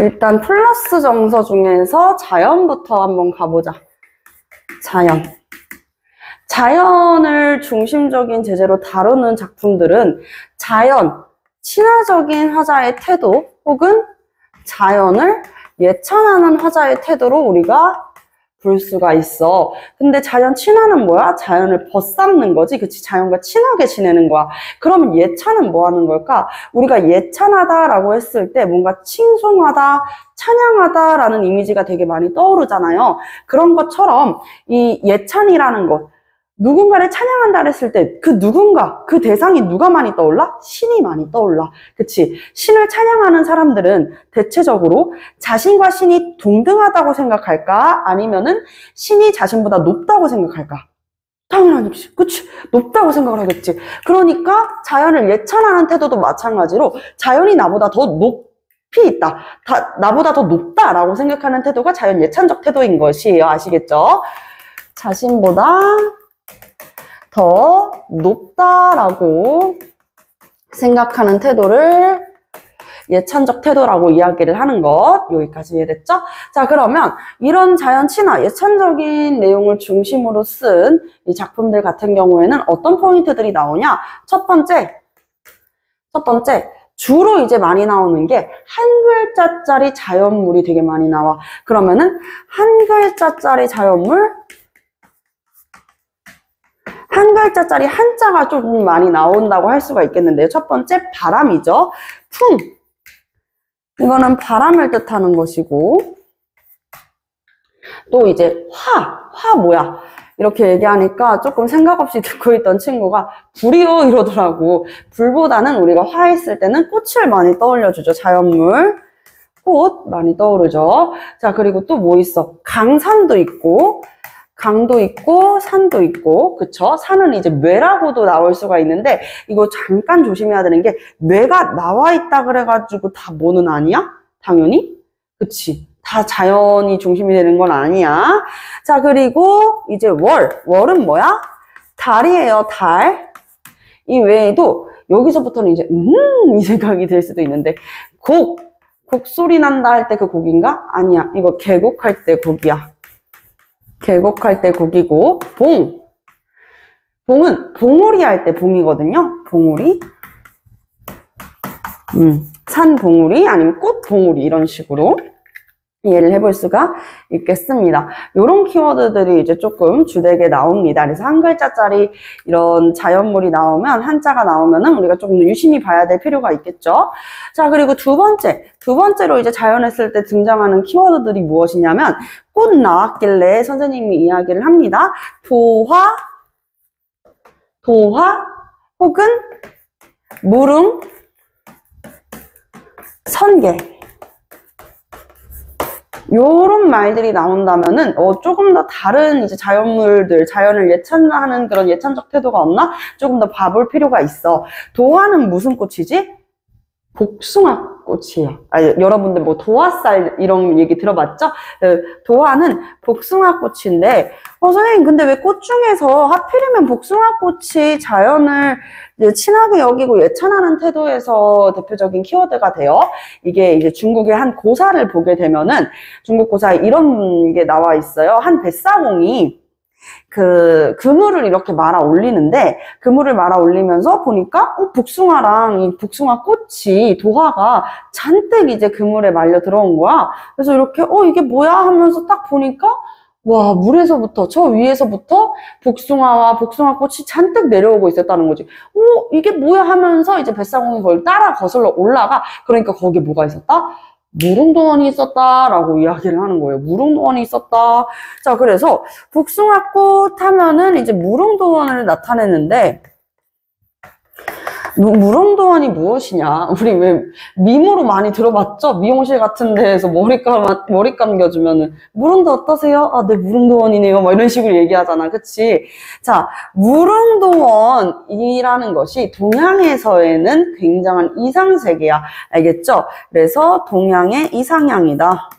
일단 플러스 정서 중에서 자연부터 한번 가보자. 자연. 자연을 중심적인 제재로 다루는 작품들은 자연, 친화적인 화자의 태도 혹은 자연을 예찬하는 화자의 태도로 우리가 볼 수가 있어. 근데 자연 친화는 뭐야? 자연을 벗삼는 거지. 그치? 자연과 친하게 지내는 거야. 그러면 예찬은 뭐 하는 걸까? 우리가 예찬하다라고 했을 때 뭔가 칭송하다, 찬양하다라는 이미지가 되게 많이 떠오르잖아요. 그런 것처럼 이 예찬이라는 것, 누군가를 찬양한다 했을 때 그 누군가, 그 대상이 누가 많이 떠올라? 신이 많이 떠올라. 그치? 신을 찬양하는 사람들은 대체적으로 자신과 신이 동등하다고 생각할까? 아니면은 신이 자신보다 높다고 생각할까? 당연하지. 그치? 높다고 생각을 하겠지. 그러니까 자연을 예찬하는 태도도 마찬가지로 자연이 나보다 더 높이 있다. 나보다 더 높다라고 생각하는 태도가 자연 예찬적 태도인 것이에요. 아시겠죠? 자신보다 더 높다라고 생각하는 태도를 예찬적 태도라고 이야기를 하는 것, 여기까지 이해됐죠? 자, 그러면 이런 자연 친화, 예찬적인 내용을 중심으로 쓴 이 작품들 같은 경우에는 어떤 포인트들이 나오냐? 첫 번째, 주로 이제 많이 나오는 게 한 글자짜리 자연물이 되게 많이 나와. 그러면은 한 글자짜리 자연물, 한 글자짜리 한자가 좀 많이 나온다고 할 수가 있겠는데요. 첫 번째, 바람이죠. 풍. 이거는 바람을 뜻하는 것이고, 또 이제 화 뭐야? 이렇게 얘기하니까 조금 생각 없이 듣고 있던 친구가 불이요 이러더라고. 불보다는 우리가 화했을 때는 꽃을 많이 떠올려주죠. 자연물. 꽃 많이 떠오르죠. 자, 그리고 또 뭐 있어? 강산도 있고, 강도 있고 산도 있고, 그쵸? 산은 이제 뇌라고도 나올 수가 있는데 이거 잠깐 조심해야 되는 게 뇌가 나와 있다 그래가지고 다 뭐는 아니야? 당연히? 그치? 다 자연이 중심이 되는 건 아니야. 자, 그리고 이제 월은 뭐야? 달이에요. 달. 이 외에도 여기서부터는 이제 이 생각이 들 수도 있는데 곡소리 난다 할 때 그 곡인가? 아니야. 이거 계곡할 때 곡이야. 계곡할 때 곡이고, 봉은 봉우리 할 때 봉이거든요. 봉우리. 산 봉우리 아니면 꽃 봉우리 이런 식으로 이해를 해볼 수가 있겠습니다. 이런 키워드들이 이제 조금 주되게 나옵니다. 그래서 한 글자짜리 이런 자연물이 나오면, 한자가 나오면은 우리가 조금 더 유심히 봐야 될 필요가 있겠죠. 자, 그리고 두 번째로 이제 자연했을 때 등장하는 키워드들이 무엇이냐면, 꽃 나왔길래 선생님이 이야기를 합니다. 도화 혹은 무릉, 선계. 요런 말들이 나온다면은 조금 더 다른 이제 자연물들, 자연을 예찬하는 그런 예찬적 태도가 없나? 조금 더 봐볼 필요가 있어. 도화는 무슨 꽃이지? 복숭아 꽃이에요. 여러분들 뭐 도화살 이런 얘기 들어봤죠? 도화는 복숭아 꽃인데, 선생님 근데 왜 꽃 중에서 하필이면 복숭아 꽃이 자연을 이제 친하게 여기고 예찬하는 태도에서 대표적인 키워드가 돼요? 이게 이제 중국의 한 고사를 보게 되면은 중국 고사에 이런 게 나와 있어요. 한 뱃사공이 그물을 이렇게 말아 올리는데, 그물을 말아 올리면서 보니까 복숭아랑 이 복숭아 꽃이, 도화가 잔뜩 이제 그물에 말려 들어온 거야. 그래서 이렇게 이게 뭐야 하면서 딱 보니까 와, 물에서부터, 저 위에서부터 복숭아와 복숭아 꽃이 잔뜩 내려오고 있었다는 거지. 이게 뭐야 하면서 이제 뱃사공이 그걸 따라 거슬러 올라가. 그러니까 거기에 뭐가 있었다? 무릉도원이 있었다라고 이야기를 하는 거예요. 무릉도원이 있었다. 자, 그래서 복숭아꽃 하면은 이제 무릉도원을 나타내는데, 무릉도원이 무엇이냐? 우리 왜 밈으로 많이 들어봤죠? 미용실 같은 데에서 머리 감겨주면은 무릉도 어떠세요? 아, 네, 무릉도원이네요. 막 이런 식으로 얘기하잖아. 그치? 자, 무릉도원이라는 것이 동양에서에는 굉장한 이상세계야. 알겠죠? 그래서 동양의 이상향이다.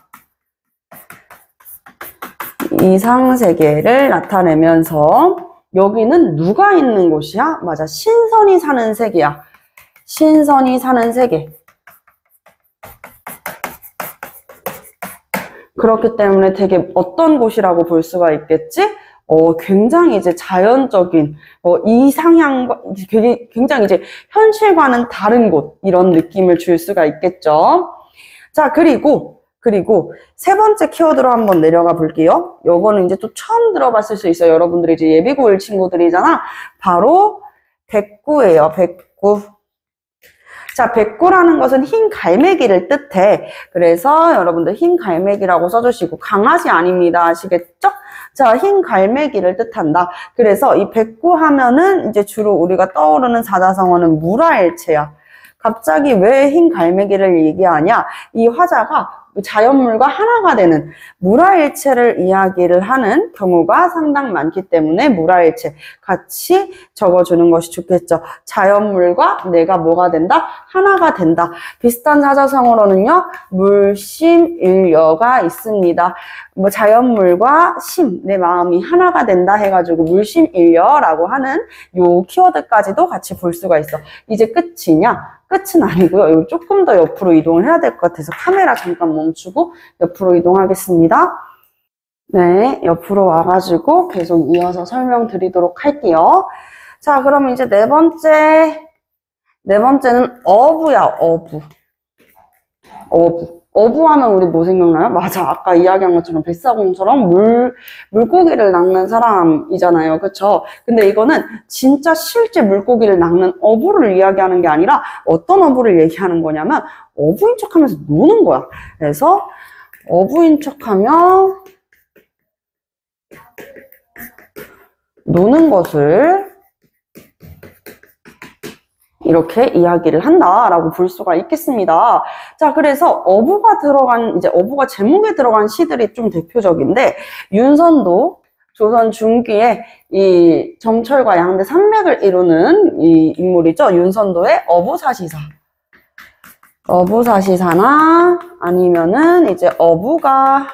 이상세계를 나타내면서 여기는 누가 있는 곳이야? 맞아. 신선이 사는 세계야. 신선이 사는 세계. 그렇기 때문에 되게 어떤 곳이라고 볼 수가 있겠지? 굉장히 이제 자연적인, 이상향과, 굉장히 이제 현실과는 다른 곳, 이런 느낌을 줄 수가 있겠죠. 자, 그리고 세 번째 키워드로 한번 내려가 볼게요. 요거는 이제 또 처음 들어봤을 수 있어요. 여러분들이 이제 예비고1 친구들이잖아. 바로 백구예요, 백구. 자, 백구라는 것은 흰 갈매기를 뜻해. 그래서 여러분들 흰 갈매기라고 써주시고, 강아지 아닙니다. 아시겠죠? 자, 흰 갈매기를 뜻한다. 그래서 이 백구 하면은 이제 주로 우리가 떠오르는 사자성어는 물화일체야. 갑자기 왜 흰 갈매기를 얘기하냐? 이 화자가 자연물과 하나가 되는 물화일체를 이야기를 하는 경우가 상당 많기 때문에 물화일체 같이 적어주는 것이 좋겠죠. 자연물과 내가 뭐가 된다? 하나가 된다. 비슷한 사자성어로는요, 물심일여가 있습니다. 뭐 자연물과 심, 내 마음이 하나가 된다 해가지고 물심일여라고 하는 요 키워드까지도 같이 볼 수가 있어. 이제 끝이냐? 끝은 아니고요. 이거 조금 더 옆으로 이동을 해야 될 것 같아서 카메라 잠깐 멈추고 옆으로 이동하겠습니다. 네, 옆으로 와가지고 계속 이어서 설명드리도록 할게요. 자, 그럼 이제 네 번째는 어부야, 어부. 어부하면 우리 뭐 생각나요? 맞아, 아까 이야기한 것처럼 뱃사공처럼 물고기를 낚는 사람이잖아요. 그쵸? 근데 이거는 진짜 실제 물고기를 낚는 어부를 이야기하는 게 아니라 어떤 어부를 얘기하는 거냐면 어부인 척하면서 노는 거야. 그래서 어부인 척하며 노는 것을 이렇게 이야기를 한다라고 볼 수가 있겠습니다. 자, 그래서 어부가 제목에 들어간 시들이 좀 대표적인데, 윤선도, 조선 중기에 이 정철과 양대 산맥을 이루는 이 인물이죠. 윤선도의 어부사시사. 어부사시사나 아니면은 이제 어부가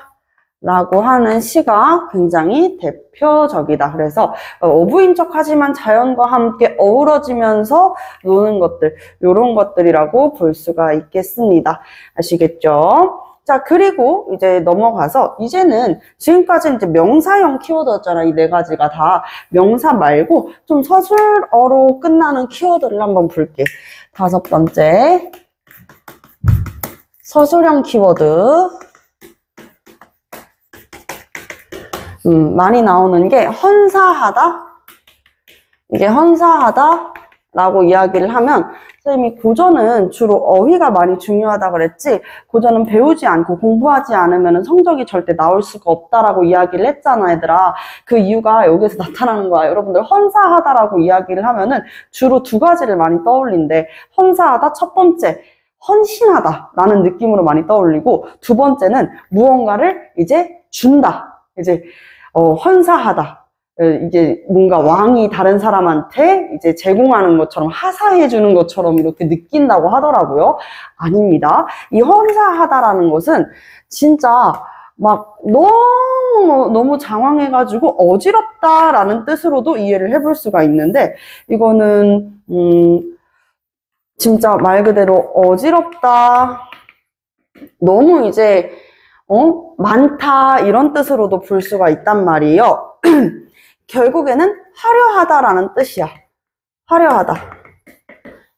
라고 하는 시가 굉장히 대표적이다. 그래서 어부인 척하지만 자연과 함께 어우러지면서 노는 것들, 이런 것들이라고 볼 수가 있겠습니다. 아시겠죠? 자, 그리고 이제 넘어가서 이제는 지금까지는 이제 명사형 키워드였잖아. 이 네 가지가 다. 명사 말고 좀 서술어로 끝나는 키워드를 한번 볼게. 다섯 번째, 서술형 키워드. 많이 나오는 게 헌사하다? 이게 헌사하다라고 이야기를 하면 선생님이 고전은 주로 어휘가 많이 중요하다 그랬지 고전은 배우지 않고 공부하지 않으면 성적이 절대 나올 수가 없다라고 이야기를 했잖아, 얘들아. 그 이유가 여기서 나타나는 거야. 여러분들 헌사하다라고 이야기를 하면은 주로 두 가지를 많이 떠올린대. 헌사하다 첫 번째 헌신하다 라는 느낌으로 많이 떠올리고 두 번째는 무언가를 이제 준다. 이제 헌사하다. 이게 뭔가 왕이 다른 사람한테 이제 제공하는 것처럼 하사해 주는 것처럼 이렇게 느낀다고 하더라고요. 아닙니다. 이 헌사하다라는 것은 진짜 막 너무 장황해가지고 어지럽다라는 뜻으로도 이해를 해볼 수가 있는데 이거는 진짜 말 그대로 어지럽다. 너무 이제 많다 이런 뜻으로도 볼 수가 있단 말이에요. 결국에는 화려하다라는 뜻이야. 화려하다.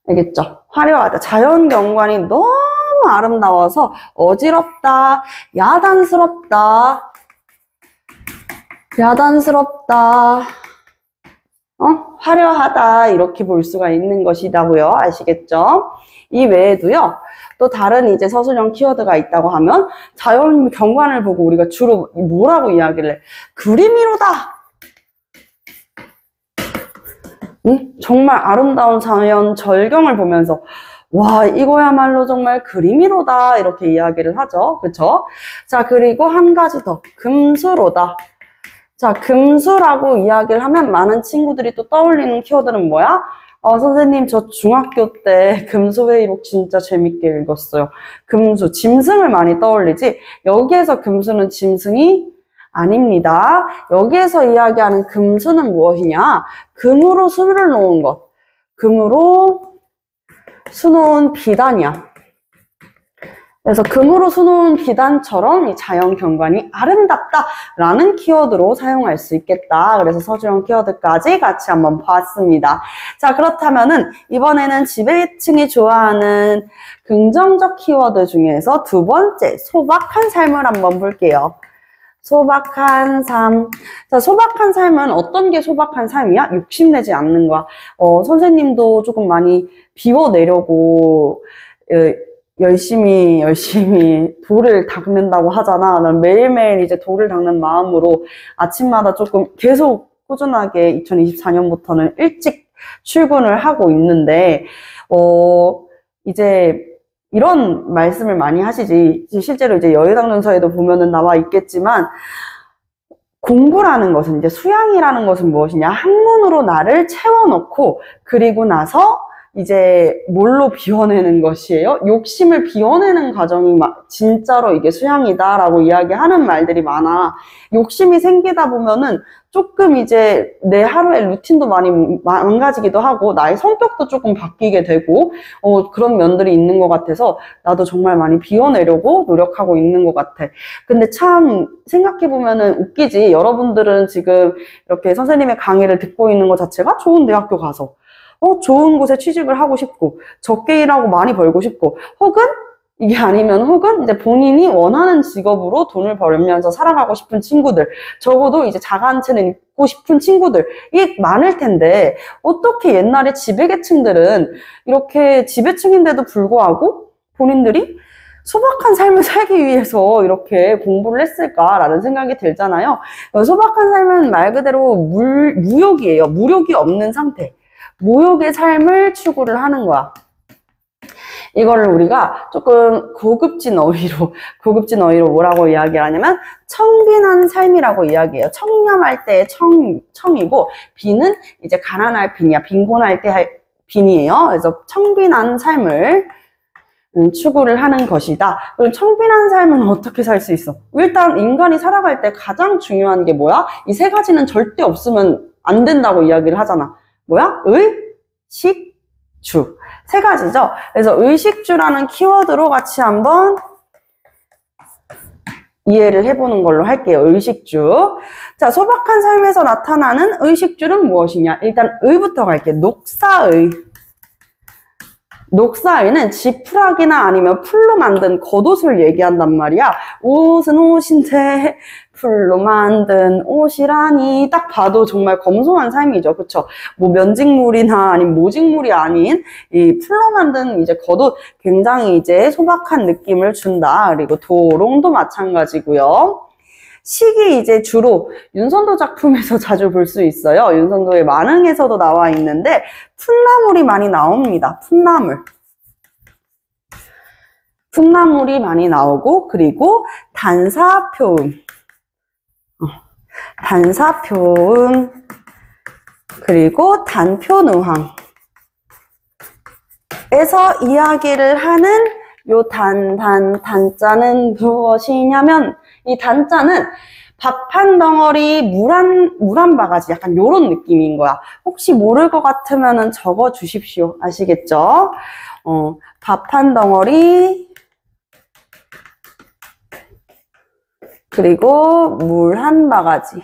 알겠죠? 화려하다. 자연 경관이 너무 아름다워서 어지럽다, 야단스럽다, 화려하다 이렇게 볼 수가 있는 것이라고요. 아시겠죠? 이 외에도요. 또 다른 이제 서술형 키워드가 있다고 하면 자연 경관을 보고 우리가 주로 뭐라고 이야기를 해? 그림이로다. 응? 정말 아름다운 자연 절경을 보면서 와, 이거야말로 정말 그림이로다 이렇게 이야기를 하죠. 그쵸? 자, 그리고 한 가지 더 금수로다. 자, 금수라고 이야기를 하면 많은 친구들이 또 떠올리는 키워드는 뭐야? 선생님, 저 중학교 때 금수회의록 진짜 재밌게 읽었어요. 금수, 짐승을 많이 떠올리지, 여기에서 금수는 짐승이 아닙니다. 여기에서 이야기하는 금수는 무엇이냐? 금으로 수를 놓은 것. 금으로 수놓은 비단이야. 그래서 금으로 수놓은 비단처럼 이 자연 경관이 아름답다라는 키워드로 사용할 수 있겠다. 그래서 서술형 키워드까지 같이 한번 봤습니다. 자, 그렇다면은 이번에는 지배층이 좋아하는 긍정적 키워드 중에서 두 번째, 소박한 삶을 한번 볼게요. 소박한 삶. 자, 소박한 삶은 어떤 게 소박한 삶이야? 욕심내지 않는 거야. 선생님도 조금 많이 비워내려고 열심히 돌을 닦는다고 하잖아. 난 매일매일 이제 돌을 닦는 마음으로 아침마다 조금 계속 꾸준하게 2024년부터는 일찍 출근을 하고 있는데, 이제 이런 말씀을 많이 하시지. 실제로 이제 여유당론서에도 보면은 나와 있겠지만, 공부라는 것은, 이제 수양이라는 것은 무엇이냐? 학문으로 나를 채워넣고, 그리고 나서 이제 뭘로 비워내는 것이에요? 욕심을 비워내는 과정이 진짜로 이게 수양이다라고 이야기하는 말들이 많아. 욕심이 생기다 보면은 조금 이제 내 하루의 루틴도 많이 망가지기도 하고 나의 성격도 조금 바뀌게 되고 그런 면들이 있는 것 같아서 나도 정말 많이 비워내려고 노력하고 있는 것 같아. 근데 참 생각해보면은 웃기지. 여러분들은 지금 이렇게 선생님의 강의를 듣고 있는 것 자체가 좋은 대학교 가서 좋은 곳에 취직을 하고 싶고, 적게 일하고 많이 벌고 싶고, 혹은 이제 본인이 원하는 직업으로 돈을 벌면서 살아가고 싶은 친구들, 적어도 이제 자가 한 채는 있고 싶은 친구들이 많을 텐데, 어떻게 옛날에 지배계층들은 이렇게 지배층인데도 불구하고 본인들이 소박한 삶을 살기 위해서 이렇게 공부를 했을까라는 생각이 들잖아요. 소박한 삶은 말 그대로 무욕이에요. 무력이 없는 상태. 무욕의 삶을 추구를 하는 거야. 이거를 우리가 조금 고급진 어휘로 뭐라고 이야기하냐면 청빈한 삶이라고 이야기해요. 청렴할 때의 청이고 빈은 이제 가난할 빈이야. 빈곤할 때 빈이에요. 그래서 청빈한 삶을 추구를 하는 것이다. 그럼 청빈한 삶은 어떻게 살 수 있어? 일단 인간이 살아갈 때 가장 중요한 게 뭐야? 이 세 가지는 절대 없으면 안 된다고 이야기를 하잖아. 뭐야? 의식주. 세 가지죠. 그래서 의식주라는 키워드로 같이 한번 이해를 해보는 걸로 할게요. 의식주. 자, 소박한 삶에서 나타나는 의식주는 무엇이냐? 일단 의부터 갈게요. 녹사의. 녹사의는 지푸라기나 아니면 풀로 만든 겉옷을 얘기한단 말이야. 옷은 옷인데 풀로 만든 옷이라니. 딱 봐도 정말 검소한 삶이죠. 그쵸? 뭐 면직물이나 아니면 모직물이 아닌 이 풀로 만든 이제 겉옷, 굉장히 이제 소박한 느낌을 준다. 그리고 도롱도 마찬가지고요. 식이 이제 주로 윤선도 작품에서 자주 볼 수 있어요. 윤선도의 만흥에서도 나와 있는데 풋나물이 많이 나옵니다. 풋나물이 많이 나오고, 그리고 단사표음, 그리고 단표능황에서 이야기를 하는 요 단자는 무엇이냐면, 이 단자는 밥 한 덩어리, 물 한 바가지, 약간 요런 느낌인 거야. 혹시 모를 것 같으면 적어 주십시오. 아시겠죠? 밥 한 덩어리, 그리고 물 한 바가지.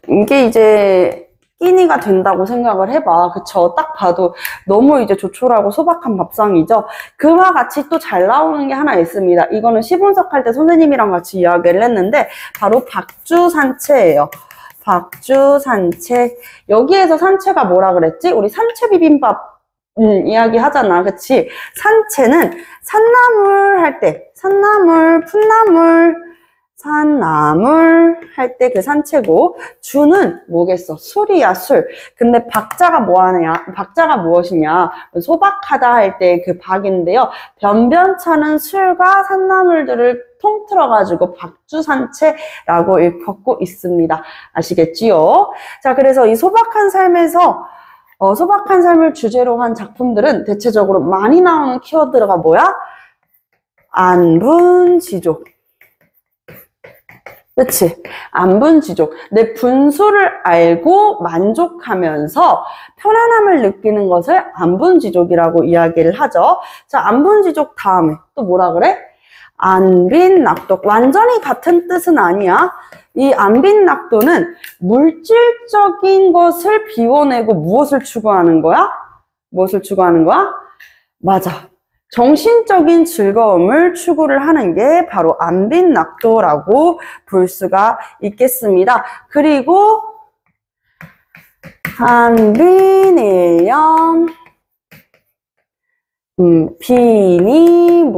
이게 이제 끼니가 된다고 생각을 해봐. 그쵸? 딱 봐도 너무 이제 조촐하고 소박한 밥상이죠. 그와 같이 또 잘 나오는 게 하나 있습니다. 이거는 시분석할 때 선생님이랑 같이 이야기를 했는데 바로 박주산채예요. 박주산채. 여기에서 산채가 뭐라 그랬지? 우리 산채 비빔밥 이야기 하잖아. 그치? 산채는 산나물 할 때, 산나물 할 때 그 산채고, 주는 뭐겠어? 술이야, 술. 근데 박자가 박자가 무엇이냐? 소박하다 할 때 그 박인데요. 변변찮은 술과 산나물들을 통틀어가지고 박주산채라고 일컫고 있습니다. 아시겠지요? 자, 그래서 이 소박한 삶에서 소박한 삶을 주제로 한 작품들은 대체적으로 많이 나오는 키워드가 뭐야? 안분지족. 그치? 안분지족. 내 분수를 알고 만족하면서 편안함을 느끼는 것을 안분지족이라고 이야기를 하죠. 자, 안분지족 다음에 또 뭐라 그래? 안빈낙도. 완전히 같은 뜻은 아니야. 이 안빈낙도는 물질적인 것을 비워내고 무엇을 추구하는 거야? 무엇을 추구하는 거야? 맞아. 정신적인 즐거움을 추구를 하는 게 바로 안빈낙도라고 볼 수가 있겠습니다. 그리고 안빈일념, 비니무원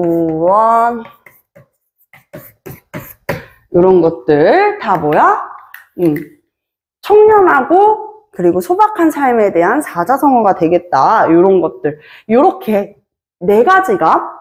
이런 것들 다 뭐야? 청렴하고 그리고 소박한 삶에 대한 사자성어가 되겠다. 이런 것들. 이렇게 네 가지가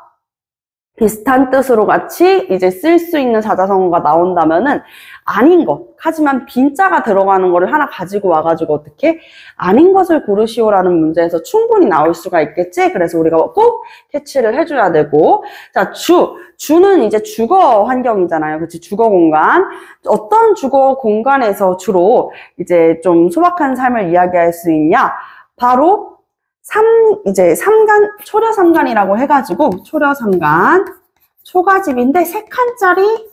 비슷한 뜻으로 같이 이제 쓸 수 있는 사자성어가 나온다면은 아닌 것, 하지만 빈자가 들어가는 거를 하나 가지고 와가지고 어떻게 아닌 것을 고르시오라는 문제에서 충분히 나올 수가 있겠지. 그래서 우리가 꼭 캐치를 해줘야 되고, 자, 주는 이제 주거 환경이잖아요. 그치? 주거 공간. 어떤 주거 공간에서 주로 이제 좀 소박한 삶을 이야기할 수 있냐? 바로 이제 삼간, 초려삼간이라고 해가지고, 초려삼간, 초가집인데, 3칸짜리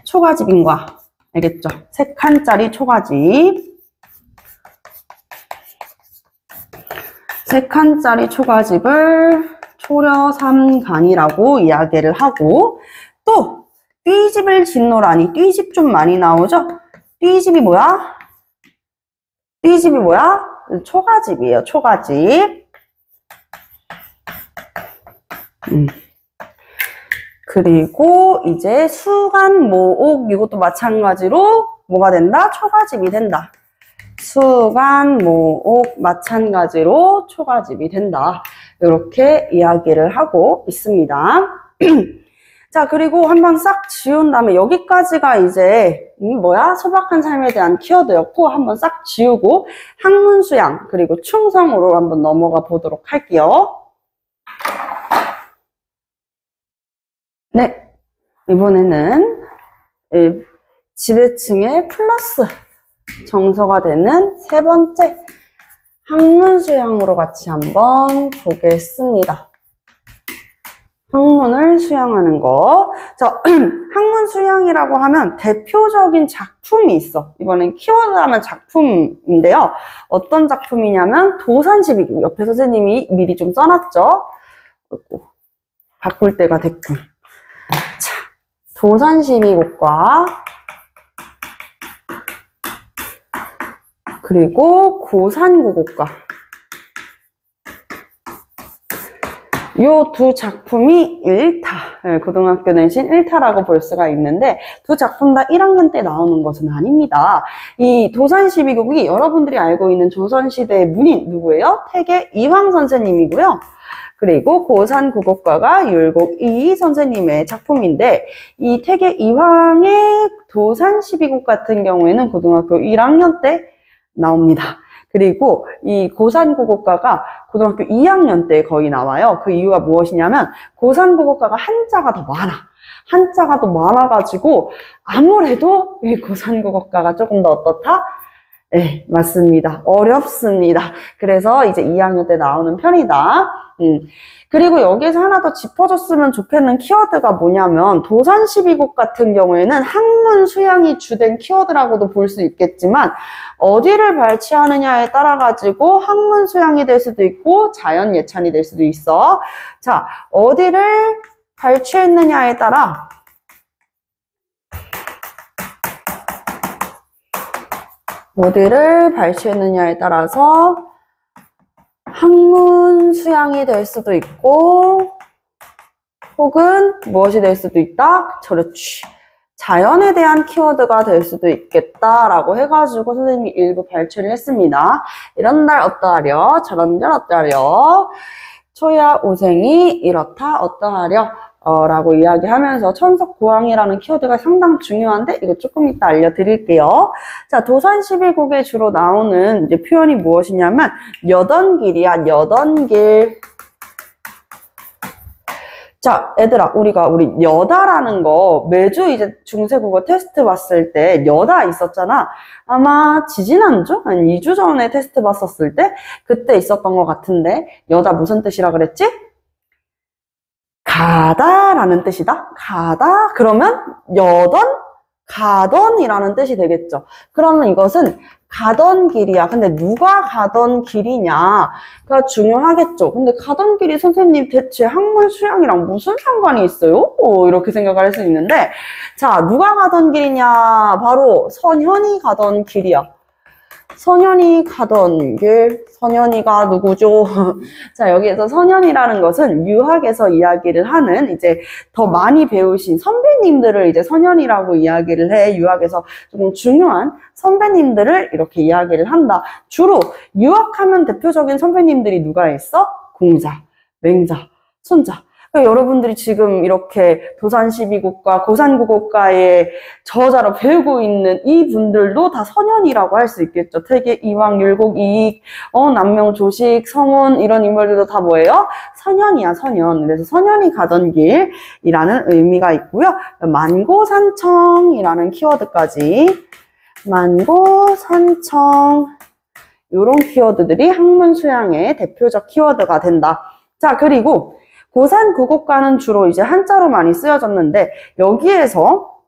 초가집인 거야. 알겠죠? 3칸짜리 초가집. 3칸짜리 초가집을 초려삼간이라고 이야기를 하고, 또, 띠집을 짓노라니, 띠집 좀 많이 나오죠? 띠집이 뭐야? 띠집이 뭐야? 초가집이에요, 초가집. 그리고 이제 수간, 모옥 이것도 마찬가지로 뭐가 된다? 초가집이 된다. 수간, 모옥 마찬가지로 초가집이 된다. 이렇게 이야기를 하고 있습니다. 자, 그리고 한번 싹 지운 다음에 여기까지가 이제 뭐야? 소박한 삶에 대한 키워드였고 한번 싹 지우고 학문수양 그리고 충성으로 한번 넘어가 보도록 할게요. 네, 이번에는 지대층의 플러스 정서가 되는 3번째 학문수양으로 같이 한번 보겠습니다. 학문을 수양하는 거. 자, 학문 수양이라고 하면 대표적인 작품이 있어. 이번엔 키워드 하면 작품인데요. 어떤 작품이냐면 도산12국. 옆에 선생님이 미리 좀 써놨죠. 바꿀 때가 됐군. 자, 도산12국과 그리고 고산구곡과 요 두 작품이 1타, 고등학교 내신 1타라고 볼 수가 있는데 두 작품 다 1학년 때 나오는 것은 아닙니다. 이 도산12국이 여러분들이 알고 있는 조선시대의 문인 누구예요? 태계 이황 선생님이고요. 그리고 고산구곡과가 율곡 이이 선생님의 작품인데 이 태계 이황의 도산12국 같은 경우에는 고등학교 1학년 때 나옵니다. 그리고 이 고산구곡과가 고등학교 2학년 때 거의 나와요. 그 이유가 무엇이냐면 고산구곡과가 한자가 더 많아. 한자가 더 많아가지고 아무래도 이 고산구곡과가 조금 더 어떻다? 네, 맞습니다. 어렵습니다. 그래서 이제 2학년 때 나오는 편이다. 그리고 여기에서 하나 더 짚어줬으면 좋겠는 키워드가 뭐냐면 도산12국 같은 경우에는 학문 수양이 주된 키워드라고도 볼 수 있겠지만 어디를 발췌하느냐에 따라 가지고 학문 수양이 될 수도 있고 자연 예찬이 될 수도 있어. 자, 어디를 발췌했느냐에 따라 어디를 발췌했느냐에 따라서 학문 수양이 될 수도 있고 혹은 무엇이 될 수도 있다? 그렇지. 자연에 대한 키워드가 될 수도 있겠다라고 해가지고 선생님이 일부 발췌를 했습니다. 이런 날 어떠하려? 저런 날 어떠하려? 초야 오생이 이렇다 어떠하려? 라고 이야기하면서 천석고항이라는 키워드가 상당히 중요한데 이거 조금 이따 알려드릴게요. 자, 도산12국에 주로 나오는 이제 표현이 무엇이냐면 여던길이야. 여던길. 자, 얘들아, 우리 여다라는 거 매주 이제 중세국어 테스트 봤을 때 여다 있었잖아. 아마 지지난주? 아니 2주 전에 테스트 봤었을 때 그때 있었던 것 같은데 여다 무슨 뜻이라 그랬지? 가다라는 뜻이다. 가다? 그러면 여던? 가던이라는 뜻이 되겠죠. 그러면 이것은 가던 길이야. 근데 누가 가던 길이냐가 중요하겠죠. 근데 가던 길이 선생님 대체 학문 수양이랑 무슨 상관이 있어요? 이렇게 생각을 할 수 있는데, 자, 누가 가던 길이냐? 바로 선현이 가던 길이야. 선현이 가던 길, 선현이가 누구죠? 자, 여기에서 선현이라는 것은 유학에서 이야기를 하는 이제 더 많이 배우신 선배님들을 이제 선현이라고 이야기를 해. 유학에서 조금 중요한 선배님들을 이렇게 이야기를 한다. 주로 유학하면 대표적인 선배님들이 누가 있어? 공자, 맹자, 손자. 그러니까 여러분들이 지금 이렇게 도산12국가, 고산국어과의 저자로 배우고 있는 이 분들도 다 선현이라고 할 수 있겠죠. 태계, 이왕, 율곡, 이익, 남명, 조식, 성운 이런 인물들도 다 뭐예요? 선현이야, 선현. 그래서 선현이 가던 길이라는 의미가 있고요. 만고산청이라는 키워드까지 만고산청 이런 키워드들이 학문 수양의 대표적 키워드가 된다. 자, 그리고 고산국어과는 주로 이제 한자로 많이 쓰여졌는데 여기에서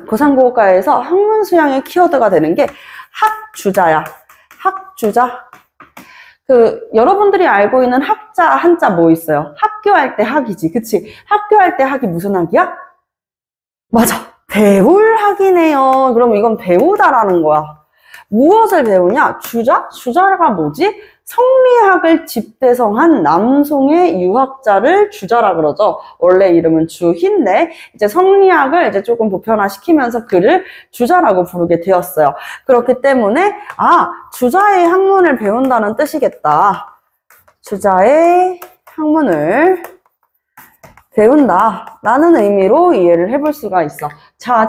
고산국어과에서 학문 수양의 키워드가 되는 게 학주자야. 학주자. 여러분들이 알고 있는 학자 한자 뭐 있어요? 학교할 때 학이지. 그치? 학교할 때 학이 무슨 학이야? 맞아. 배울 학이네요. 그럼 이건 배우다라는 거야. 무엇을 배우냐? 주자? 주자가 뭐지? 성리학을 집대성한 남송의 유학자를 주자라 그러죠. 원래 이름은 주희인데 이제 성리학을 이제 조금 보편화시키면서 그를 주자라고 부르게 되었어요. 그렇기 때문에 주자의 학문을 배운다는 뜻이겠다. 주자의 학문을 배운다 라는 의미로 이해를 해볼 수가 있어. 자,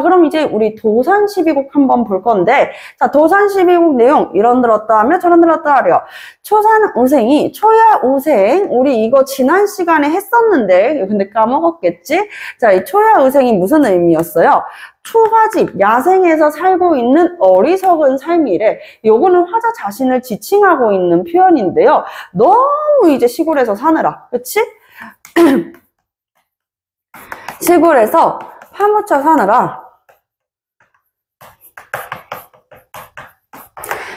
그럼 이제 우리 도산12국 한번 볼 건데, 자, 도산12국 내용 이런 들었다 하며 저런 들었다 하려. 초산우생이 초야우생, 우리 이거 지난 시간에 했었는데 근데 까먹었겠지? 자, 이 초야우생이 무슨 의미였어요? 초가집, 야생에서 살고 있는 어리석은 삶이래. 요거는 화자 자신을 지칭하고 있는 표현인데요. 너무 이제 시골에서 사느라, 그치? 시골에서 파묻혀 사느라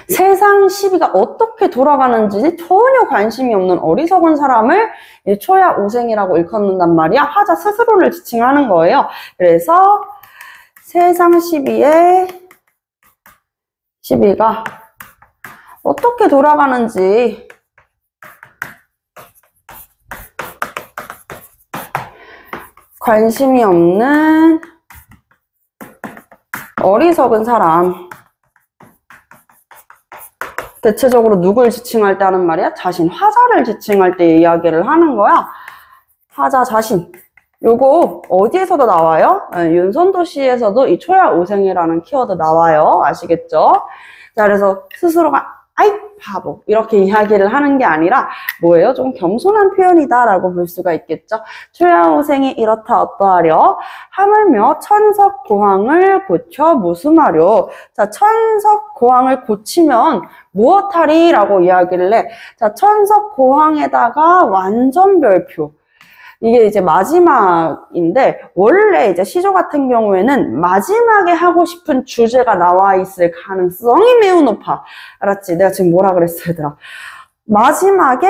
세상 시비가 어떻게 돌아가는지 전혀 관심이 없는 어리석은 사람을 초야우생이라고 일컫는단 말이야. 화자 스스로를 지칭하는 거예요. 그래서 세상 시비가 어떻게 돌아가는지 관심이 없는 어리석은 사람. 대체적으로 누굴 지칭할 때 하는 말이야? 자신, 화자를 지칭할 때 이야기를 하는 거야. 화자 자신. 요거 어디에서도 나와요? 윤선도 시에서도 이 초야우생이라는 키워드 나와요. 아시겠죠? 자, 그래서 스스로가 아이 바보 이렇게 이야기를 하는 게 아니라 뭐예요? 좀 겸손한 표현이다 라고 볼 수가 있겠죠. 초야우생이 이렇다 어떠하려? 하물며 천석고항을 고쳐 무슨하려? 자, 천석고항을 고치면 무엇하리? 라고 이야기를 해. 자, 천석고항에다가 완전별표. 이게 이제 마지막인데, 원래 이제 시조 같은 경우에는 마지막에 하고 싶은 주제가 나와 있을 가능성이 매우 높아. 알았지? 내가 지금 뭐라 그랬어, 얘들아? 마지막에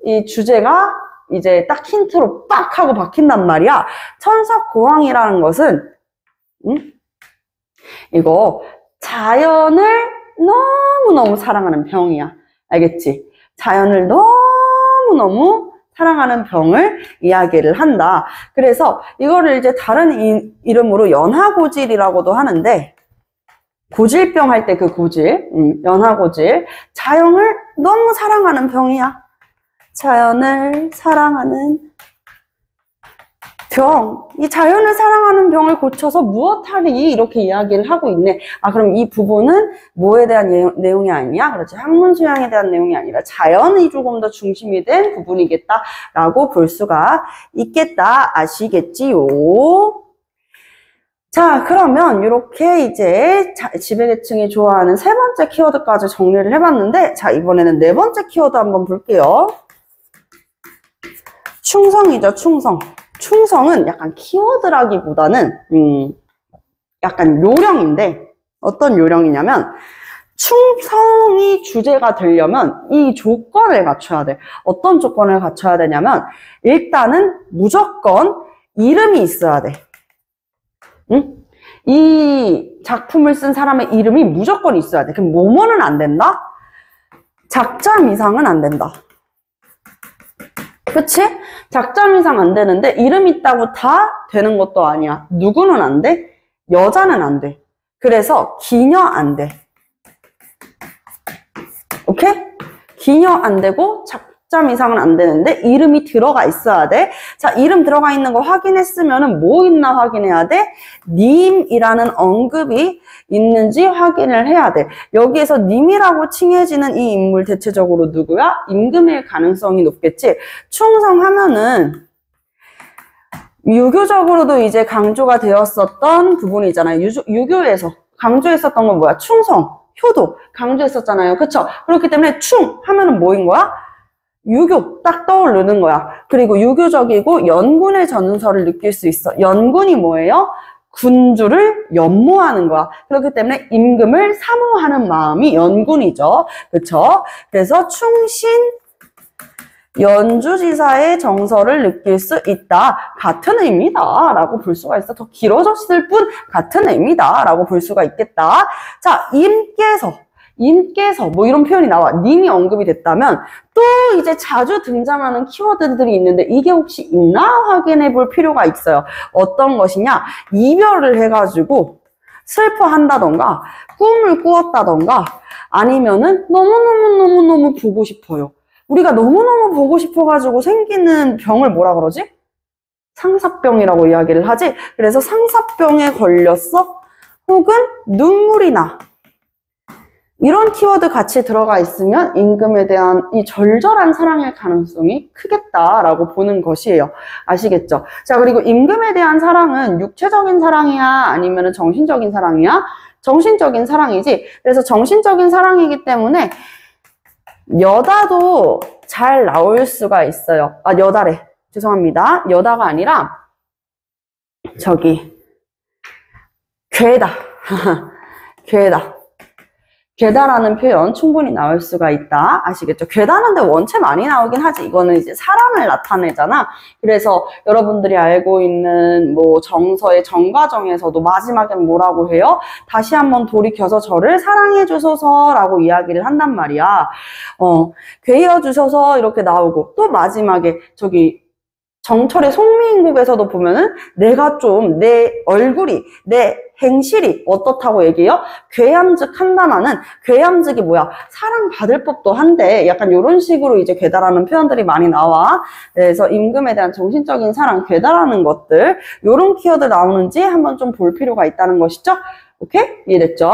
이 주제가 이제 딱 힌트로 빡 하고 박힌단 말이야. 천석고항이라는 것은, 이거 자연을 너무너무 사랑하는 병이야. 알겠지? 자연을 너무너무 사랑하는 병을 이야기를 한다. 그래서 이거를 이제 다른 이름으로 연하고질이라고도 하는데, 고질병 할 때 그 고질, 연하고질. 자연을 너무 사랑하는 병이야. 자연을 사랑하는 이 자연을 사랑하는 병을 고쳐서 무엇하리 이렇게 이야기를 하고 있네. 아, 그럼 이 부분은 뭐에 대한 내용이 아니야? 그렇지. 학문 소양에 대한 내용이 아니라 자연이 조금 더 중심이 된 부분이겠다라고 볼 수가 있겠다. 아시겠지요? 자, 그러면 이렇게 이제 지배계층이 좋아하는 세 번째 키워드까지 정리를 해봤는데, 자, 이번에는 네 번째 키워드 한번 볼게요. 충성이죠, 충성. 충성은 약간 키워드라기보다는 약간 요령인데, 어떤 요령이냐면 충성이 주제가 되려면 이 조건을 갖춰야 돼. 어떤 조건을 갖춰야 되냐면 일단은 무조건 이름이 있어야 돼. 응? 이 작품을 쓴 사람의 이름이 무조건 있어야 돼. 그럼 뭐뭐는 안 된다? 작자 이상은 안 된다. 그치? 작자 이상 안 되는데 이름 있다고 다 되는 것도 아니야. 누구는 안 돼? 여자는 안 돼. 그래서 기녀 안 돼. 오케이? 기녀 안 되고 작자 이상은 안 되는데 이름이 들어가 있어야 돼. 자, 이름 들어가 있는 거 확인했으면은 뭐 있나 확인해야 돼? 님이라는 언급이 있는지 확인을 해야 돼. 여기에서 님이라고 칭해지는 이 인물 대체적으로 누구야? 임금일 가능성이 높겠지. 충성하면은 유교적으로도 이제 강조가 되었었던 부분이잖아요. 유교에서 강조했었던 건 뭐야? 충성, 효도 강조했었잖아요. 그쵸? 그렇기 때문에 충 하면은 뭐인 거야? 유교 딱 떠오르는 거야. 그리고 유교적이고 연군의 전설을 느낄 수 있어. 연군이 뭐예요? 군주를 연모하는 거야. 그렇기 때문에 임금을 사모하는 마음이 연군이죠. 그쵸? 그래서 충신 연주지사의 정서를 느낄 수 있다. 같은 의미다 라고 볼 수가 있어. 더 길어졌을 뿐 같은 의미다 라고 볼 수가 있겠다. 자, 임께서 뭐 이런 표현이 나와. 님이 언급이 됐다면 또 이제 자주 등장하는 키워드들이 있는데 이게 혹시 있나 확인해 볼 필요가 있어요. 어떤 것이냐? 이별을 해가지고 슬퍼한다던가 꿈을 꾸었다던가 아니면은 너무너무 보고 싶어요. 우리가 너무너무 보고 싶어가지고 생기는 병을 뭐라 그러지? 상사병이라고 이야기를 하지. 그래서 상사병에 걸렸어? 혹은 눈물이 나. 이런 키워드 같이 들어가 있으면 임금에 대한 이 절절한 사랑의 가능성이 크겠다라고 보는 것이에요. 아시겠죠? 자, 그리고 임금에 대한 사랑은 육체적인 사랑이야? 아니면 정신적인 사랑이야? 정신적인 사랑이지. 그래서 정신적인 사랑이기 때문에 여다도 잘 나올 수가 있어요. 아, 여다래. 죄송합니다. 여다가 아니라 저기 괴다. 괴다. 괴다라는 표현 충분히 나올 수가 있다. 아시겠죠? 괴다는데 원체 많이 나오긴 하지. 이거는 이제 사람을 나타내잖아. 그래서 여러분들이 알고 있는 뭐 정서의 정과정에서도 마지막엔 뭐라고 해요? 다시 한번 돌이켜서 저를 사랑해 주소서라고 이야기를 한단 말이야. 괴여 주셔서 이렇게 나오고 또 마지막에 저기 정철의 송미인국에서도 보면은 내가 좀 내 얼굴이 내 행실이 어떻다고 얘기해요? 괴함즉한다마는 괴함즉이 뭐야? 사랑받을 법도 한데 약간 이런 식으로 이제 괴다라는 표현들이 많이 나와. 그래서 임금에 대한 정신적인 사랑, 괴다라는 것들 이런 키워드 나오는지 한번 좀 볼 필요가 있다는 것이죠. 오케이? 이해됐죠?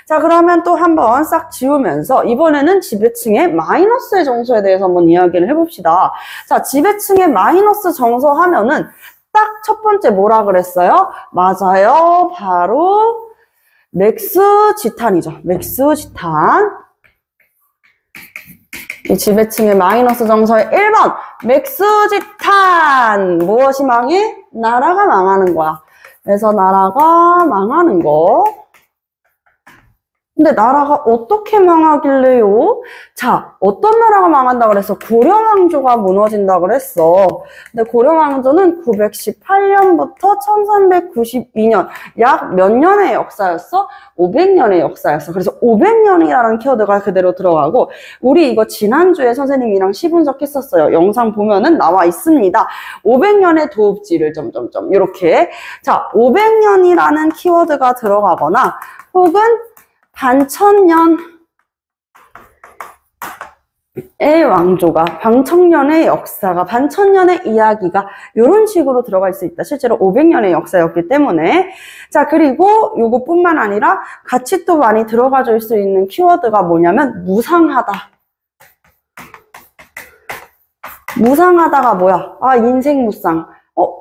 자, 그러면 또 한번 싹 지우면서 이번에는 지배층의 마이너스의 정서에 대해서 한번 이야기를 해봅시다. 자, 지배층의 마이너스 정서 하면은 딱 첫 번째 뭐라 그랬어요? 맞아요. 바로 맥스지탄이죠. 맥스지탄. 이 지배층의 마이너스 정서의 1번 맥스지탄. 무엇이 망해? 나라가 망하는 거야. 그래서 나라가 망하는 거. 근데 나라가 어떻게 망하길래요? 자, 어떤 나라가 망한다 그랬어? 고려왕조가 무너진다 그랬어. 근데 고려왕조는 918년부터 1392년, 약 몇 년의 역사였어? 500년의 역사였어. 그래서 500년이라는 키워드가 그대로 들어가고, 우리 이거 지난주에 선생님이랑 시분석했었어요. 영상 보면은 나와 있습니다. 500년의 도읍지를 점점점 이렇게. 자, 500년이라는 키워드가 들어가거나 혹은 반천년, 왕조가, 방청년의 역사가, 반천년의 이야기가 이런 식으로 들어갈 수 있다. 실제로 500년의 역사였기 때문에. 자, 그리고 요것뿐만 아니라 같이 또 많이 들어가 줄 수 있는 키워드가 뭐냐면 무상하다. 무상하다가 뭐야? 아, 인생 무상.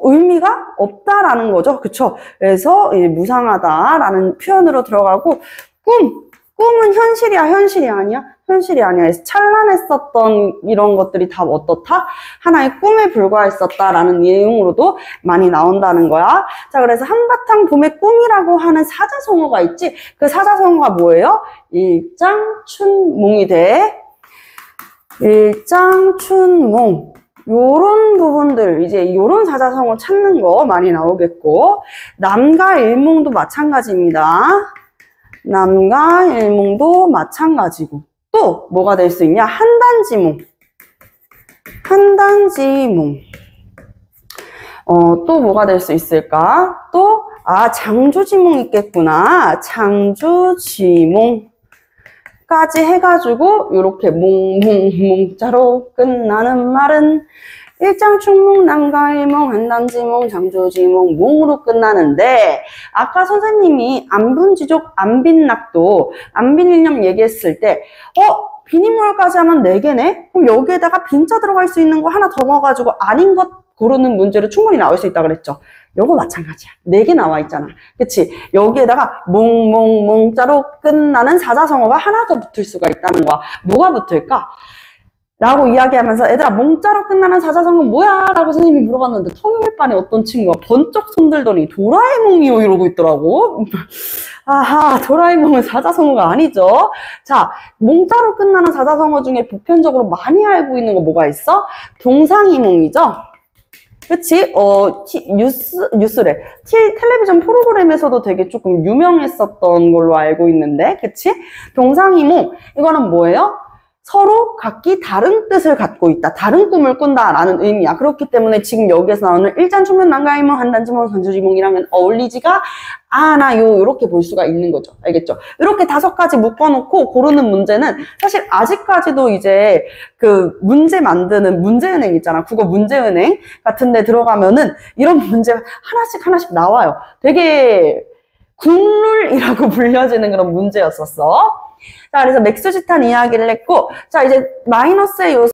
의미가 없다라는 거죠. 그쵸? 그래서 무상하다라는 표현으로 들어가고, 꿈은 현실이야, 현실이 아니야? 현실이 아니야. 그래서 찬란했었던 이런 것들이 다 어떻다? 하나의 꿈에 불과했었다라는 내용으로도 많이 나온다는 거야. 자, 그래서 한바탕 봄의 꿈이라고 하는 사자성어가 있지. 그 사자성어가 뭐예요? 일장춘몽이 돼. 일장춘몽. 요런 부분들, 이제 요런 사자성어 찾는 거 많이 나오겠고, 남과 일몽도 마찬가지입니다. 남과 일몽도 마찬가지고, 또 뭐가 될 수 있냐? 한단지몽. 한단지몽. 또 뭐가 될 수 있을까? 또, 장주지몽 있겠구나. 장주지몽. 까지 해가지고 요렇게 몽자로 끝나는 말은 일장춘몽, 남가일몽, 한단지몽, 장주지몽, 몽으로 끝나는데, 아까 선생님이 안분지족, 안빈낙도, 안빈일념 얘기했을 때 비니모어까지 하면 4개네? 그럼 여기에다가 빈자 들어갈 수 있는 거 하나 더 넣어가지고 아닌 것 고르는 문제로 충분히 나올 수 있다 그랬죠. 요거 마찬가지야. 4개 나와 있잖아. 그치? 여기에다가 몽자로 끝나는 사자성어가 하나 더 붙을 수가 있다는 거야. 뭐가 붙을까? 라고 이야기하면서 얘들아 몽자로 끝나는 사자성어는 뭐야? 라고 선생님이 물어봤는데 토요일반에 어떤 친구가 번쩍 손들더니 도라에몽이요 이러고 있더라고. 아하, 도라에몽은 사자성어가 아니죠. 자, 몽자로 끝나는 사자성어 중에 보편적으로 많이 알고 있는 거 뭐가 있어? 동상이몽이죠. 그치? 뉴스래. 텔레비전 프로그램에서도 되게 조금 유명했었던 걸로 알고 있는데, 그치? 동상이몽. 이거는 뭐예요? 서로 각기 다른 뜻을 갖고 있다. 다른 꿈을 꾼다라는 의미야. 그렇기 때문에 지금 여기에서 나오는 일장춘몽, 남가일몽, 한단지몽, 장주지몽이랑은 어울리지가 않아요. 이렇게 볼 수가 있는 거죠. 알겠죠? 이렇게 5가지 묶어놓고 고르는 문제는 사실 아직까지도 이제 그 문제 만드는 문제은행 있잖아. 국어 문제은행 같은 데 들어가면은 이런 문제 하나씩 나와요. 되게 국룰이라고 불려지는 그런 문제였었어. 자, 그래서 맥수지탄 이야기를 했고, 자, 이제 마이너스의 요소.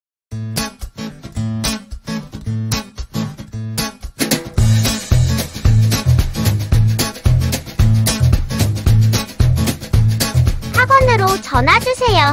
학원으로 전화 주세요.